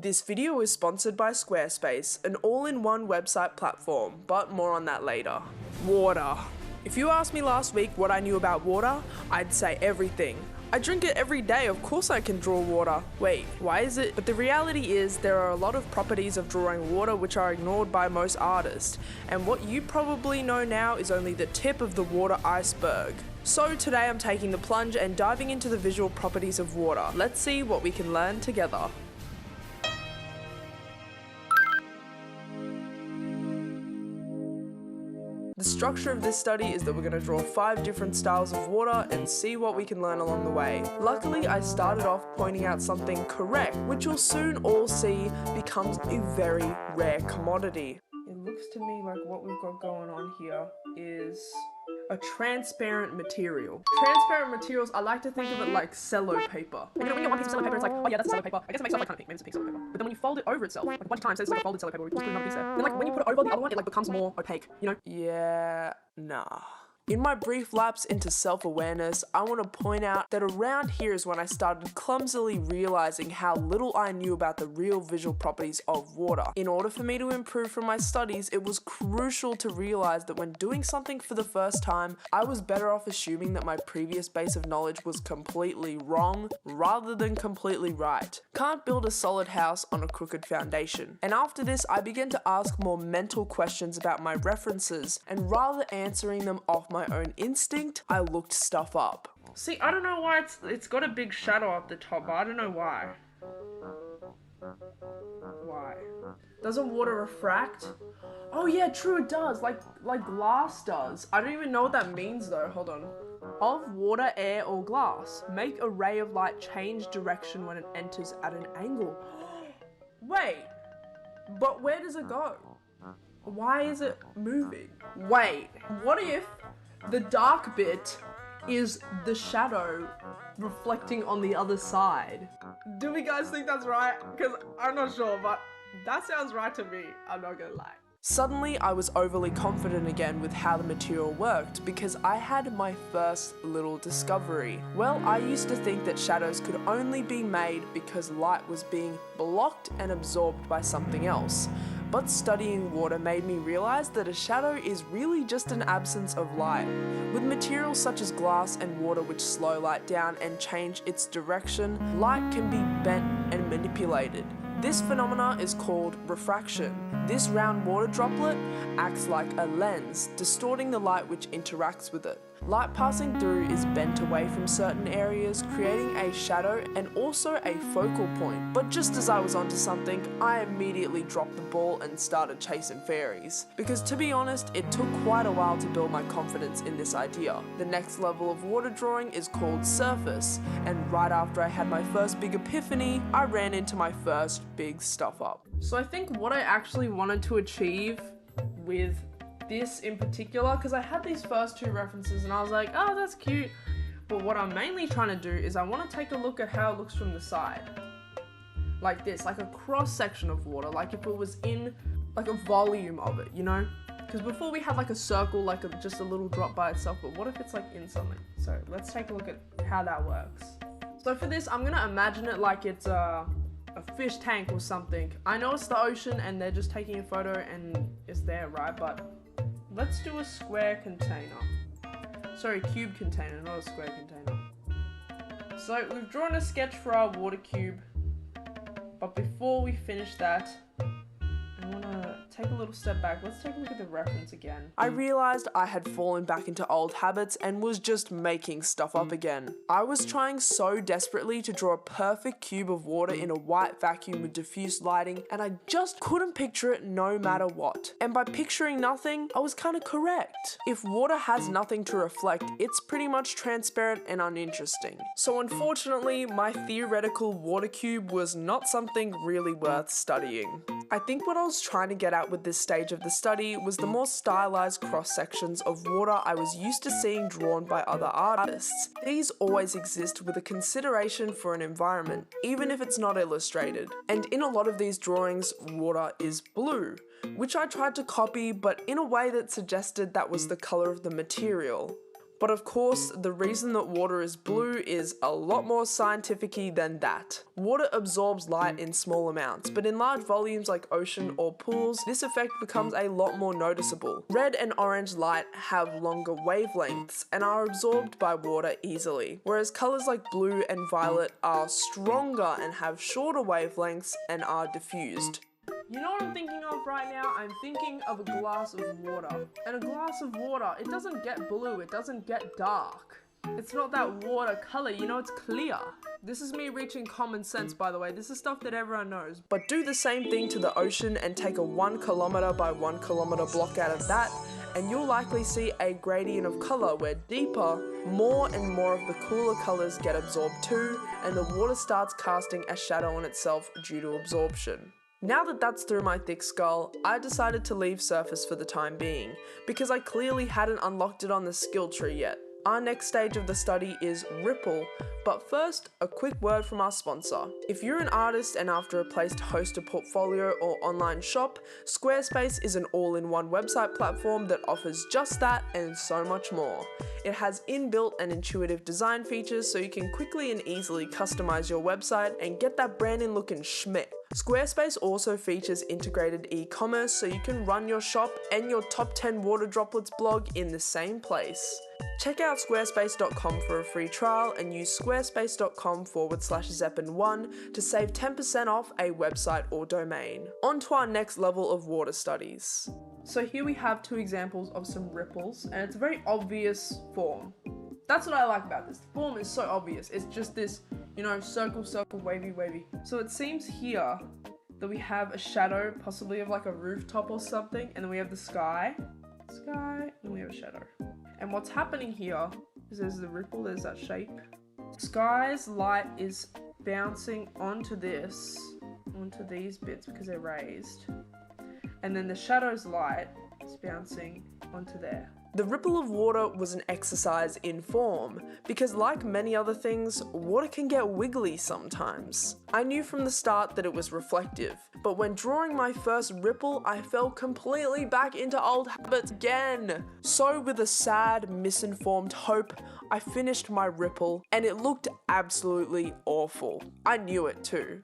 This video is sponsored by Squarespace, an all-in-one website platform, but more on that later. Water. If you asked me last week what I knew about water, I'd say everything. I drink it every day, of course I can draw water. Wait, why is it? But the reality is there are a lot of properties of drawing water which are ignored by most artists, and what you probably know now is only the tip of the water iceberg. So today I'm taking the plunge and diving into the visual properties of water. Let's see what we can learn together. The structure of this study is that we're going to draw 5 different styles of water and see what we can learn along the way. Luckily, I started off pointing out something correct, which you'll soon all see becomes a very rare commodity. It looks to me like what we've got going on here is a transparent material. Transparent materials, I like to think of it like cello paper. And you know, when you get one piece of cello paper, it's like, oh yeah, that's cello paper. I guess it makes stuff like kind of pink, maybe it's a pink cello paper. But then when you fold it over itself, like a bunch of times, it's like a folded cello paper, we just put another piece there. Then like when you put it over the other one, it like becomes more opaque, you know? Yeah, nah. In my brief lapse into self-awareness, I want to point out that around here is when I started clumsily realizing how little I knew about the real visual properties of water. In order for me to improve from my studies, it was crucial to realize that when doing something for the first time, I was better off assuming that my previous base of knowledge was completely wrong rather than completely right. Can't build a solid house on a crooked foundation. And after this, I began to ask more mental questions about my references, and rather answering them off my own instinct, I looked stuff up. See, I don't know why it's got a big shadow up the top, but I don't know why. Why? Doesn't water refract? Oh yeah, true, it does, like glass does. I don't even know what that means though, hold on. Of water, air, or glass, make a ray of light change direction when it enters at an angle. Wait, but where does it go? Why is it moving? Wait, what if the dark bit is the shadow reflecting on the other side? Do we guys think that's right? Because I'm not sure, but that sounds right to me, I'm not gonna lie. Suddenly, I was overly confident again with how the material worked because I had my first little discovery. Well, I used to think that shadows could only be made because light was being blocked and absorbed by something else. But studying water made me realize that a shadow is really just an absence of light. With materials such as glass and water which slow light down and change its direction, light can be bent and manipulated. This phenomena is called refraction. This round water droplet acts like a lens, distorting the light which interacts with it. Light passing through is bent away from certain areas, creating a shadow and also a focal point. But just as I was onto something, I immediately dropped the ball and started chasing fairies. Because to be honest, it took quite a while to build my confidence in this idea. The next level of water drawing is called surface, and right after I had my first big epiphany, I ran into my first big stuff up. So I think what I actually wanted to achieve with this in particular, because I had these first 2 references and I was like, oh, that's cute. But what I'm mainly trying to do is I want to take a look at how it looks from the side. Like this, like a cross section of water, like if it was in like a volume of it, you know? Because before we had like a circle, like just a little drop by itself, but what if it's like in something? So let's take a look at how that works. So for this, I'm gonna imagine it like it's a fish tank or something. I know it's the ocean and they're just taking a photo and it's there, right? But let's do a square container. Sorry, cube container, not a square container. So we've drawn a sketch for our water cube, but before we finish that, I want to take a little step back. Let's take a look at the reference again. I realized I had fallen back into old habits and was just making stuff up again. I was trying so desperately to draw a perfect cube of water in a white vacuum with diffuse lighting, and I just couldn't picture it no matter what. And by picturing nothing, I was kind of correct. If water has nothing to reflect, it's pretty much transparent and uninteresting. So unfortunately, my theoretical water cube was not something really worth studying. I think what I was trying to get at with this stage of the study was the more stylized cross sections of water I was used to seeing drawn by other artists. These always exist with a consideration for an environment, even if it's not illustrated. And in a lot of these drawings, water is blue, which I tried to copy, but in a way that suggested that was the color of the material. But of course, the reason that water is blue is a lot more scientific-y than that. Water absorbs light in small amounts, but in large volumes like ocean or pools, this effect becomes a lot more noticeable. Red and orange light have longer wavelengths and are absorbed by water easily, whereas colours like blue and violet are stronger and have shorter wavelengths and are diffused. You know what I'm thinking of right now? I'm thinking of a glass of water. And a glass of water, it doesn't get blue, it doesn't get dark. It's not that water color, you know, it's clear. This is me reaching common sense, by the way. This is stuff that everyone knows. But do the same thing to the ocean and take a 1 kilometer by 1 kilometer block out of that, and you'll likely see a gradient of color where deeper, more and more of the cooler colors get absorbed too, and the water starts casting a shadow on itself due to absorption. Now that that's through my thick skull, I decided to leave surface for the time being, because I clearly hadn't unlocked it on the skill tree yet. Our next stage of the study is Ripple, but first, a quick word from our sponsor. If you're an artist and after a place to host a portfolio or online shop, Squarespace is an all-in-one website platform that offers just that and so much more. It has inbuilt and intuitive design features so you can quickly and easily customize your website and get that branding looking schmick. Squarespace also features integrated e-commerce so you can run your shop and your top 10 water droplets blog in the same place. Check out squarespace.com for a free trial and use squarespace.com/Zeppin1 to save 10% off a website or domain. On to our next level of water studies. So here we have two examples of some ripples, and it's a very obvious form. That's what I like about this. The form is so obvious. It's just this, you know, circle, circle, wavy, wavy. So it seems here that we have a shadow, possibly of like a rooftop or something, and then we have the sky, and we have a shadow. And what's happening here is there's the ripple, there's that shape. Sky's light is bouncing onto this, onto these bits because they're raised. And then the shadow's light is bouncing onto there. The ripple of water was an exercise in form, because like many other things, water can get wiggly sometimes. I knew from the start that it was reflective, but when drawing my first ripple, I fell completely back into old habits again. So with a sad, misinformed hope, I finished my ripple, and it looked absolutely awful. I knew it too.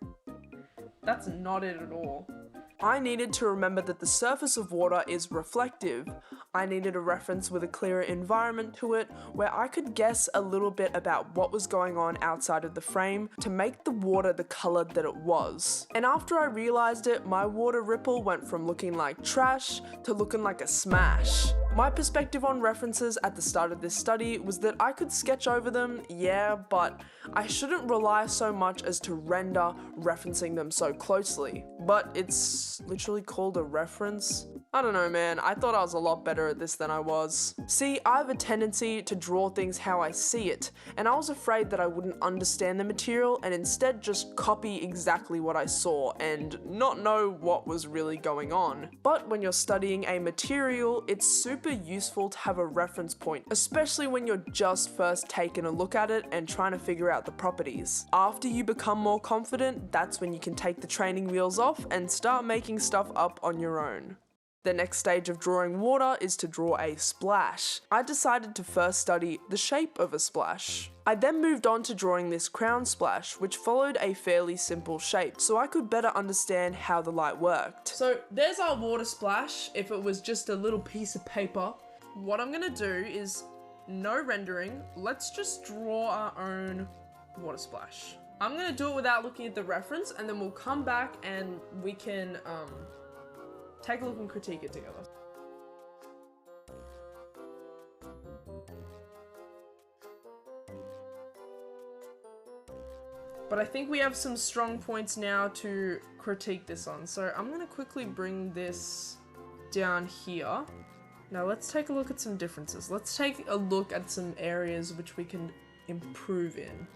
That's not it at all. I needed to remember that the surface of water is reflective. I needed a reference with a clearer environment to it, where I could guess a little bit about what was going on outside of the frame to make the water the colour that it was. And after I realised it, my water ripple went from looking like trash to looking like a smash. My perspective on references at the start of this study was that I could sketch over them, yeah, but I shouldn't rely so much as to render referencing them so closely. But it's literally called a reference. I don't know, man, I thought I was a lot better at this than I was. See, I have a tendency to draw things how I see it, and I was afraid that I wouldn't understand the material and instead just copy exactly what I saw and not know what was really going on. But when you're studying a material, it's super useful to have a reference point, especially when you're just first taking a look at it and trying to figure out the properties. After you become more confident, that's when you can take the training wheels off and start making stuff up on your own. The next stage of drawing water is to draw a splash. I decided to first study the shape of a splash. I then moved on to drawing this crown splash, which followed a fairly simple shape, so I could better understand how the light worked. So there's our water splash, if it was just a little piece of paper. What I'm gonna do is, no rendering, let's just draw our own water splash. I'm gonna do it without looking at the reference, and then we'll come back and we can, take a look and critique it together. But I think we have some strong points now to critique this on. So I'm gonna quickly bring this down here. Now let's take a look at some differences. Let's take a look at some areas which we can improve in.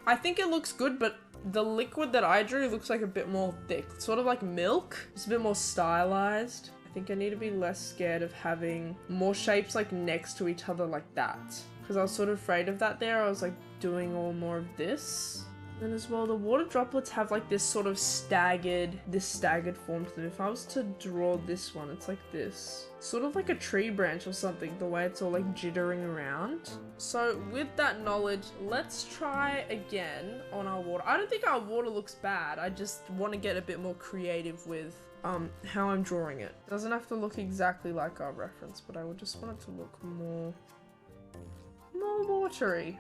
I think it looks good, but the liquid that I drew looks like a bit more thick, sort of like milk. It's a bit more stylized. I think I need to be less scared of having more shapes like next to each other like that, because I was sort of afraid of that there. I was like doing all more of this. And as well, the water droplets have like this sort of staggered form to them. If I was to draw this one, it's like this. Sort of like a tree branch or something, the way it's all like jittering around. So with that knowledge, let's try again on our water. I don't think our water looks bad. I just want to get a bit more creative with how I'm drawing it. It doesn't have to look exactly like our reference, but I would just want it to look more watery.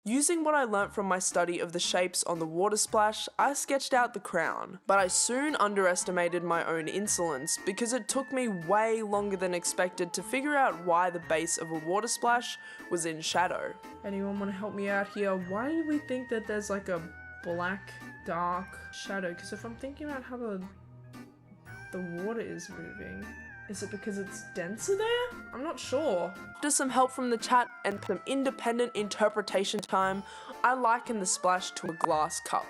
Using what I learnt from my study of the shapes on the water splash, I sketched out the crown, but I soon underestimated my own insolence because it took me way longer than expected to figure out why the base of a water splash was in shadow. Anyone want to help me out here? Why do we think that there's like a black, dark shadow? Because if I'm thinking about how the water is moving, is it because it's denser there? I'm not sure. After some help from the chat and some independent interpretation time, I likened the splash to a glass cup,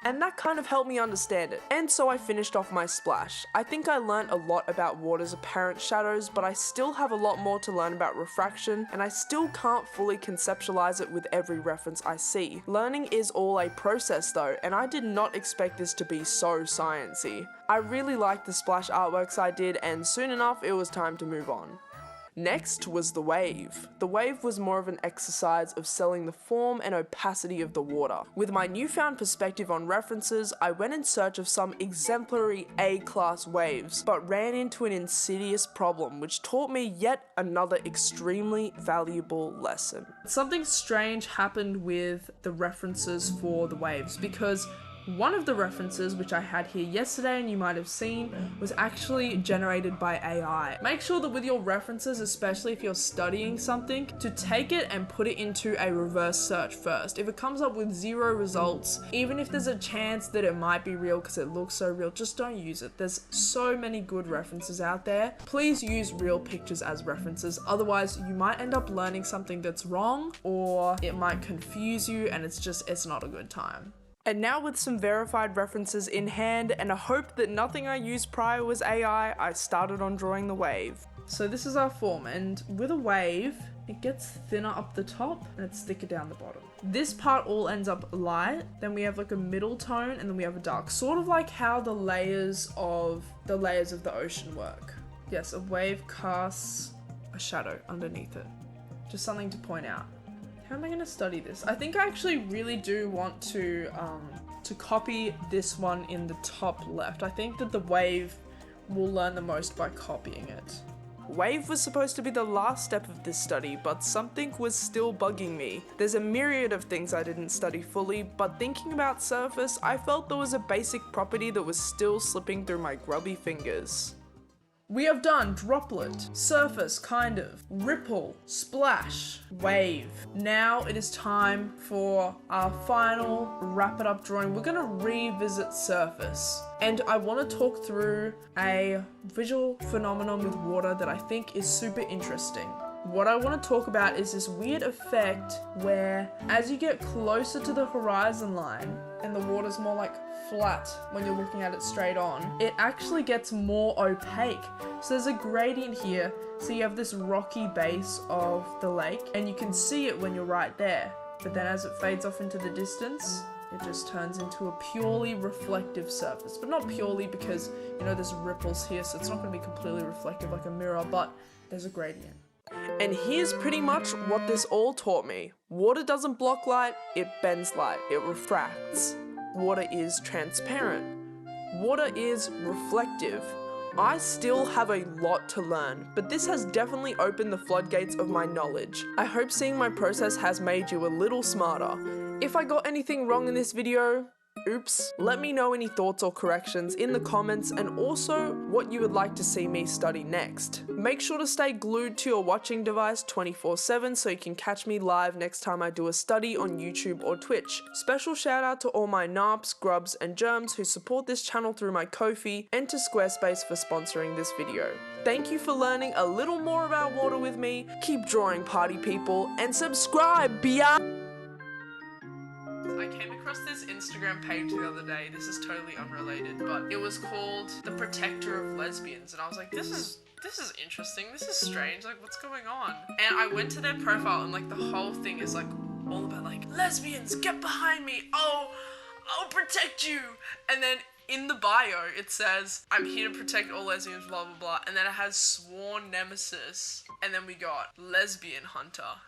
and that kind of helped me understand it. And so I finished off my splash. I think I learned a lot about water's apparent shadows, but I still have a lot more to learn about refraction, and I still can't fully conceptualize it with every reference I see. Learning is all a process though, and I did not expect this to be so sciencey. I really liked the splash artworks I did, and soon enough it was time to move on. Next was the wave. The wave was more of an exercise of selling the form and opacity of the water. With my newfound perspective on references, I went in search of some exemplary A-class waves, but ran into an insidious problem which taught me yet another extremely valuable lesson. Something strange happened with the references for the waves, because one of the references, which I had here yesterday and you might have seen, was actually generated by AI. Make sure that with your references, especially if you're studying something, to take it and put it into a reverse search first. If it comes up with 0 results, even if there's a chance that it might be real because it looks so real, just don't use it. There's so many good references out there. Please use real pictures as references, otherwise you might end up learning something that's wrong, or it might confuse you and it's not a good time. And now with some verified references in hand and a hope that nothing I used prior was AI, I started on drawing the wave. So this is our form, and with a wave, it gets thinner up the top and it's thicker down the bottom. This part all ends up light, then we have like a middle tone, and then we have a dark, sort of like how the layers of the ocean work. Yes, a wave casts a shadow underneath it. Just something to point out. How am I going to study this? I think I actually really do want to copy this one in the top left. I think that the wave will learn the most by copying it. Wave was supposed to be the last step of this study, but something was still bugging me. There's a myriad of things I didn't study fully, but thinking about surface, I felt there was a basic property that was still slipping through my grubby fingers. We have done droplet, surface, kind of, ripple, splash, wave. Now it is time for our final wrap it up drawing. We're gonna revisit surface. And I wanna talk through a visual phenomenon with water that I think is super interesting. What I want to talk about is this weird effect where as you get closer to the horizon line and the water's more like flat when you're looking at it straight on, it actually gets more opaque. So there's a gradient here. So you have this rocky base of the lake and you can see it when you're right there. But then as it fades off into the distance, it just turns into a purely reflective surface. But not purely because, you know, there's ripples here, so it's not going to be completely reflective like a mirror, but there's a gradient. And here's pretty much what this all taught me. Water doesn't block light, it bends light, it refracts. Water is transparent. Water is reflective. I still have a lot to learn, but this has definitely opened the floodgates of my knowledge. I hope seeing my process has made you a little smarter. If I got anything wrong in this video, oops. Let me know any thoughts or corrections in the comments, and also what you would like to see me study next. Make sure to stay glued to your watching device 24/7 so you can catch me live next time I do a study on YouTube or Twitch. Special shout out to all my narps, grubs, and germs who support this channel through my Ko-fi, and to Squarespace for sponsoring this video. Thank you for learning a little more about water with me. Keep drawing, party people, and subscribe, biatch! I came across this Instagram page the other day. This is totally unrelated, but it was called The Protector of Lesbians, and I was like, this is interesting. This is strange. Like, what's going on? And I went to their profile, and like the whole thing is like all about like lesbians, get behind me. Oh, I'll protect you. And then in the bio, it says, I'm here to protect all lesbians, blah, blah, blah. And then it has sworn nemesis. And then we got lesbian hunter.